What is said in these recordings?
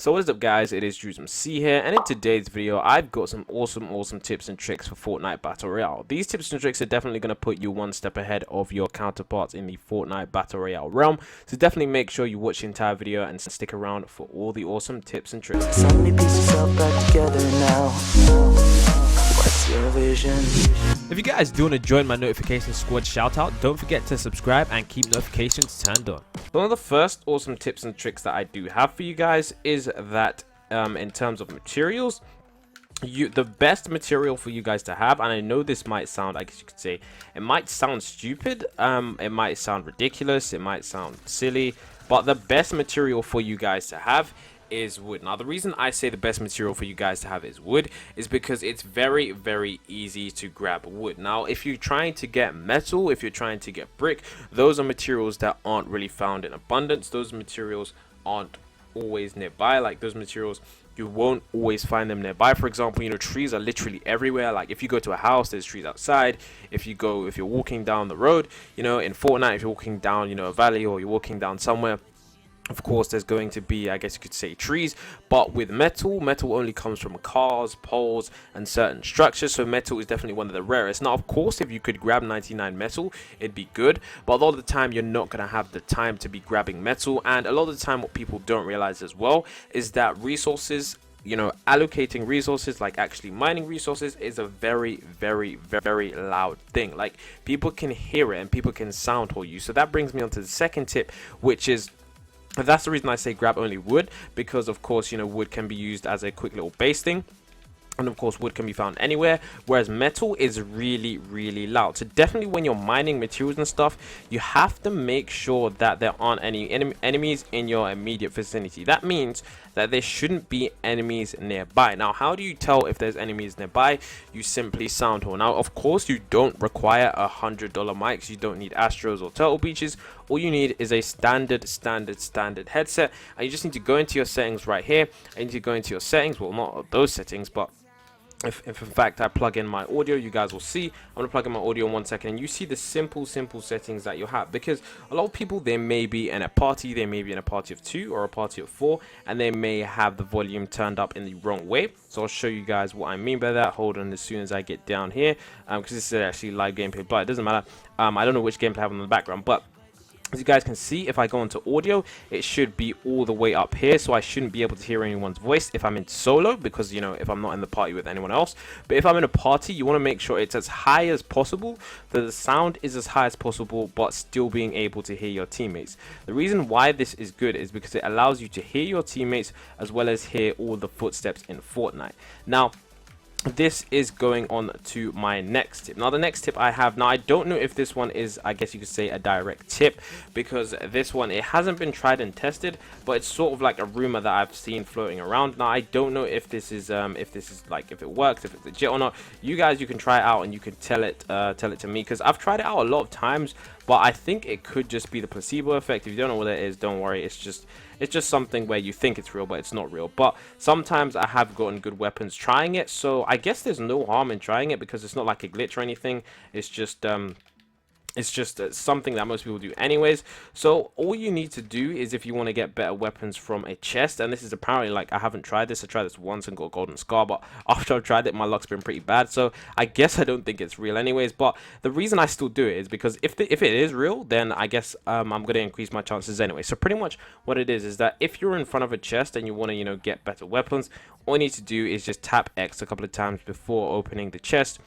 So what is up guys, it is C here, and in today's video I've got some awesome tips and tricks for Fortnite Battle Royale. These tips and tricks are definitely going to put you one step ahead of your counterparts in the Fortnite Battle Royale realm, so definitely make sure you watch the entire video and stick around for all the awesome tips and tricks. Suddenly piece yourself back together now. What's your vision? If you guys do want to join my notification squad shoutout, don't forget to subscribe and keep notifications turned on. One of the first awesome tips and tricks that I do have for you guys is that in terms of materials, the best material for you guys to have, and I know this might sound, I guess you could say, it might sound stupid, it might sound ridiculous, it might sound silly, but the best material for you guys to have is wood. Now the reason I say the best material for you guys to have is wood is because it's very easy to grab wood. Now if you're trying to get metal, if you're trying to get brick, those are materials that aren't really found in abundance. Those materials aren't always nearby. Like those materials, you won't always find them nearby. For example, you know, trees are literally everywhere. Like if you go to a house, there's trees outside. If you're walking down the road, you know, in Fortnite, if you're walking down, you know, a valley, or you're walking down somewhere, of course there's going to be, I guess you could say, trees. But with metal only comes from cars, poles, and certain structures, so metal is definitely one of the rarest. Now of course, if you could grab 99 metal, it'd be good, but a lot of the time you're not going to have the time to be grabbing metal. And a lot of the time what people don't realize as well is that resources, you know, allocating resources, like actually mining resources, is a very loud thing. Like people can hear it and people can sound for you. So that brings me on to the second tip, which is, that's the reason I say grab only wood, because of course, you know, wood can be used as a quick little base thing. And of course wood can be found anywhere, whereas metal is really loud. So definitely when you're mining materials and stuff, you have to make sure that there aren't any enemies in your immediate vicinity. That means that there shouldn't be enemies nearby. Now how do you tell if there's enemies nearby? You simply sound horn. Now of course you don't require $100 mics, you don't need Astros or Turtle Beaches. All you need is a standard headset, and you just need to go into your settings right here. I need to go into your settings, well, not those settings, but if in fact I plug in my audio, you guys will see. I'm gonna plug in my audio in 1 second, and you see the simple settings that you have, because a lot of people, they may be in a party, they may be in a party of 2 or a party of 4, and they may have the volume turned up in the wrong way. So I'll show you guys what I mean by that. Hold on, as soon as I get down here, because this is actually live gameplay, but it doesn't matter. I don't know which gameplay I have on the background, but as you guys can see, if I go into audio, it should be all the way up here, so I shouldn't be able to hear anyone's voice if I'm in solo, because, you know, if I'm not in the party with anyone else. But if I'm in a party, you want to make sure it's as high as possible, that the sound is as high as possible, but still being able to hear your teammates. The reason why this is good is because it allows you to hear your teammates as well as hear all the footsteps in Fortnite. Now this is going on to my next tip. Now the next tip I have, now I don't know if this one is, I guess you could say, a direct tip, because this one, it hasn't been tried and tested, but it's sort of like a rumor that I've seen floating around. Now I don't know if this is like, if it works, if it's legit or not. You guys, you can try it out and you can tell it to me, because I've tried it out a lot of times, but I think it could just be the placebo effect. If you don't know what it is, don't worry. It's just something where you think it's real, but it's not real. But sometimes I have gotten good weapons trying it, so I guess there's no harm in trying it, because it's not like a glitch or anything. It's just something that most people do anyways. So all you need to do is, if you want to get better weapons from a chest, and this is apparently, like, I haven't tried this. I tried this once and got a golden scar, but after I've tried it, my luck's been pretty bad, so I guess I don't think it's real anyways. But the reason I still do it is because if it is real, then I guess I'm gonna increase my chances anyway. So pretty much what it is that if you're in front of a chest and you want to, you know, get better weapons, all you need to do is just tap X a couple of times before opening the chest.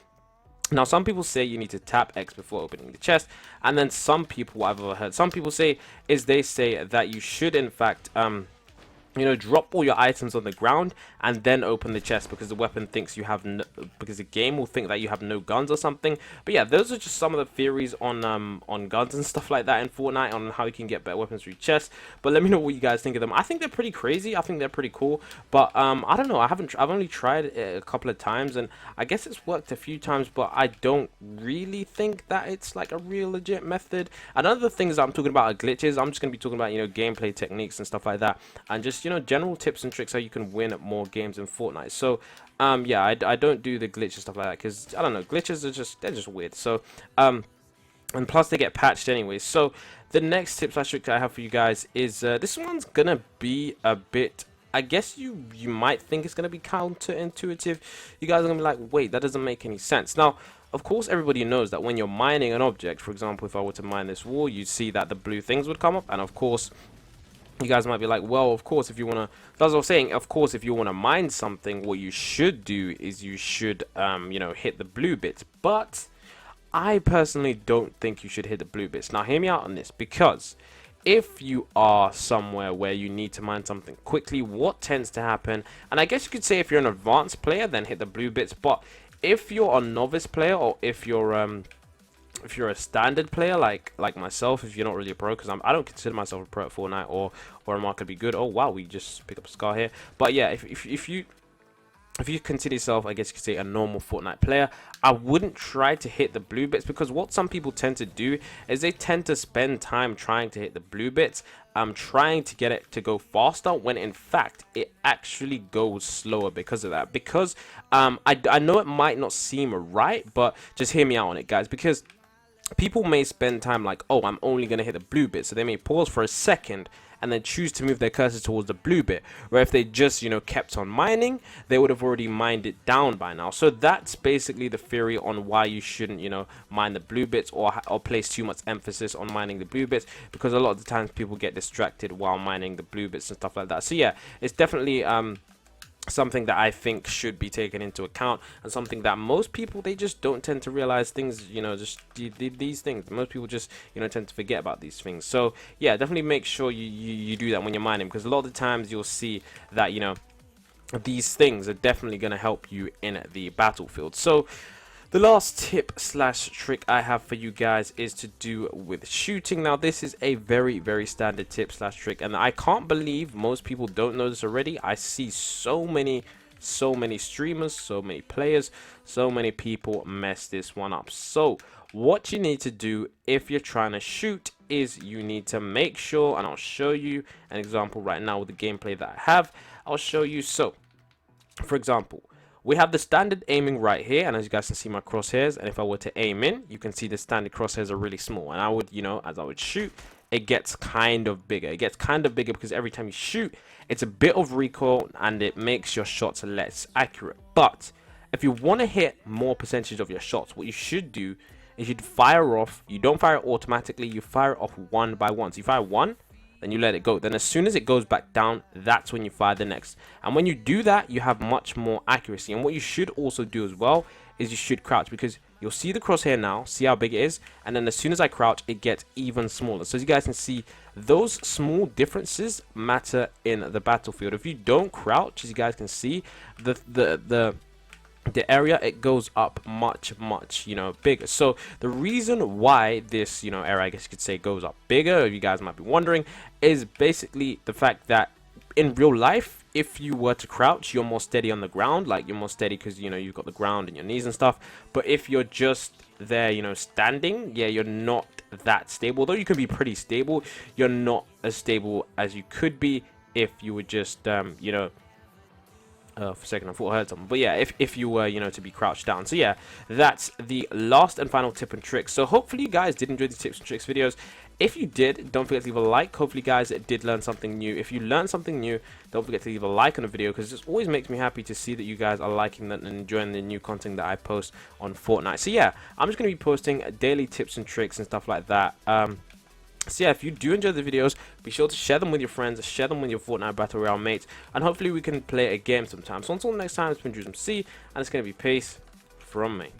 Now some people say you need to tap X before opening the chest, and then some people, what I've heard some people say, is they say that you should in fact you know, drop all your items on the ground and then open the chest, because the weapon thinks you have no, because the game will think that you have no guns or something. But yeah, those are just some of the theories on guns and stuff like that in Fortnite, on how you can get better weapons through chests. But let me know what you guys think of them. I think they're pretty crazy. I think they're pretty cool. But I don't know. I've only tried it a couple of times, and I guess it's worked a few times, but I don't really think that it's like a real legit method. And other things that I'm talking about are glitches. I'm just gonna be talking about, you know, gameplay techniques and stuff like that, and just, you know, general tips and tricks how you can win more games in Fortnite. So yeah, I don't do the glitch and stuff like that, because I don't know, glitches are they're just weird. So and plus they get patched anyway. So the next tips I have for you guys is this one's gonna be a bit I guess you might think it's going to be counterintuitive. You guys are going to be like, wait, that doesn't make any sense. Now, of course, everybody knows that when you're mining an object, for example, if I were to mine this wall, you'd see that the blue things would come up. And of course, you guys might be like, well, of course, if you want to, that's what I was saying, of course, if you want to mine something, what you should do is you should, you know, hit the blue bits. But I personally don't think you should hit the blue bits. Now, hear me out on this, because if you are somewhere where you need to mine something quickly, what tends to happen, and I guess you could say if you're an advanced player, then hit the blue bits, but if you're a novice player, or if you're a standard player like myself, if you're not really a pro, because I don't consider myself a pro at Fortnite or remarkably good. Oh wow, we just picked up a scar here. But yeah, if you consider yourself, I guess you could say, a normal Fortnite player, I wouldn't try to hit the blue bits, because what some people tend to do is they tend to spend time trying to hit the blue bits, trying to get it to go faster, when in fact it actually goes slower because of that. Because I know it might not seem right, but just hear me out on it, guys, because people may spend time like, oh, I'm only going to hit the blue bit, so they may pause for a second and then choose to move their cursor towards the blue bit, where if they just, you know, kept on mining, they would have already mined it down by now. So that's basically the theory on why you shouldn't, you know, mine the blue bits, or place too much emphasis on mining the blue bits, because a lot of the times people get distracted while mining the blue bits and stuff like that. So yeah, it's definitely something that I think should be taken into account, and something that most people, they just don't tend to realize things, you know, just these things. Most people just, you know, tend to forget about these things. So yeah, definitely make sure you do that when you're mining, because a lot of the times you'll see that, you know, these things are definitely going to help you in the battlefield. So the last tip slash trick I have for you guys is to do with shooting. Now, this is a very, very standard tip slash trick, and I can't believe most people don't know this already. I see so many streamers, so many players, so many people mess this one up. So what you need to do if you're trying to shoot is you need to make sure, and I'll show you an example right now with the gameplay that I have. I'll show you. So for example, we have the standard aiming right here, and as you guys can see my crosshairs, and if I were to aim in, you can see the standard crosshairs are really small, and I would, you know, as I would shoot, it gets kind of bigger. It gets kind of bigger because every time you shoot, it's a bit of recoil, and it makes your shots less accurate. But if you want to hit more percentage of your shots, what you should do is you'd fire off. You don't fire it automatically, you fire it off one by one. So you fire one, then you let it go. Then as soon as it goes back down, that's when you fire the next. And when you do that, you have much more accuracy. And what you should also do as well is you should crouch, because you'll see the crosshair now, see how big it is, and then as soon as I crouch, it gets even smaller. So as you guys can see, those small differences matter in the battlefield. If you don't crouch, as you guys can see, the area, it goes up much, you know, bigger. So the reason why this, you know, area, I guess you could say, goes up bigger, if you guys might be wondering, is basically the fact that in real life, if you were to crouch, you're more steady on the ground. Like, you're more steady because, you know, you've got the ground and your knees and stuff. But if you're just there, you know, standing, yeah, you're not that stable. Although you can be pretty stable, you're not as stable as you could be if you were just you know, for a second I thought I heard something, but yeah, if you were, you know, to be crouched down. So yeah, that's the last and final tip and trick. So hopefully you guys did enjoy the tips and tricks videos. If you did, don't forget to leave a like. Hopefully you guys did learn something new. If you learned something new, don't forget to leave a like on the video, because it always makes me happy to see that you guys are liking that and enjoying the new content that I post on Fortnite. So yeah, I'm just going to be posting daily tips and tricks and stuff like that. So yeah, if you do enjoy the videos, be sure to share them with your friends, share them with your Fortnite Battle Royale mates, and hopefully we can play a game sometime. So until next time, it's been Drew MC, and it's going to be peace from me.